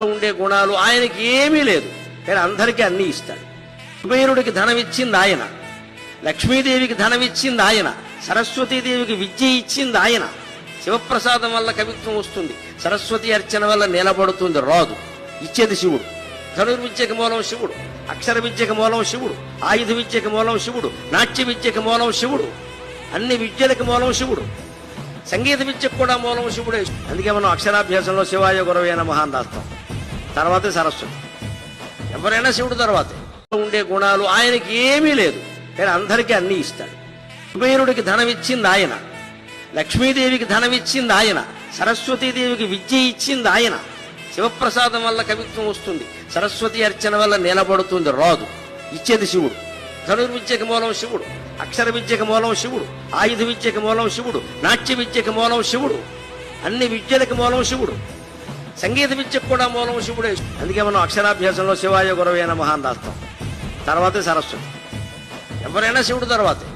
ఉండే గుణాలు ఆయనకి ఏమీ లేదు, కానీ అందరికీ అన్నీ ఇస్తాడు. కుబేరుడికి ధనం ఇచ్చింది ఆయన, లక్ష్మీదేవికి ధనం ఇచ్చింది ఆయన, సరస్వతీదేవికి విద్య ఇచ్చింది ఆయన. శివప్రసాదం వల్ల కవిత్వం వస్తుంది, సరస్వతి అర్చన వల్ల నిలబడుతుంది, రాదు. ఇచ్చేది శివుడు. ధనుర్విద్యకి మూలం శివుడు, అక్షర విద్యకి మూలం శివుడు, ఆయుధ విద్యకి మూలం శివుడు, నాట్య విద్యకి మూలం శివుడు, అన్ని విద్యలకు మూలం శివుడు, సంగీత విద్యకు కూడా మూలం శివుడే. అందుకే మనం అక్షరాభ్యాసంలో శివాయ గురవే నమః అని రాస్తాం. తర్వాతే సరస్వతి. ఎవరైనా శివుడు తర్వాతే. ఉండే గుణాలు ఆయనకి ఏమీ లేదు, కానీ అందరికీ అన్నీ ఇస్తాడు. కుబేరుడికి ధనం ఇచ్చింది ఆయన, లక్ష్మీదేవికి ధనం ఇచ్చింది ఆయన, సరస్వతీదేవికి విద్య ఇచ్చింది ఆయన. శివప్రసాదం వల్ల కవిత్వం వస్తుంది, సరస్వతి అర్చన వల్ల నిలబడుతుంది, రాదు. ఇచ్చేది శివుడు. ధనుర్విద్యకి మూలం శివుడు, అక్షర విద్యకి మూలం శివుడు, ఆయుధ విద్యకి మూలం శివుడు, నాట్య విద్యకి మూలం శివుడు, అన్ని విద్యలకు మూలం శివుడు, సంగీత విద్యకు కూడా మూలం శివుడే. అందుకే మనం అక్షరాభ్యాసంలో శివాయ గురవే నమః అని రాస్తాం. తర్వాతే సరస్వతి. ఎవరైనా శివుడు తర్వాతే.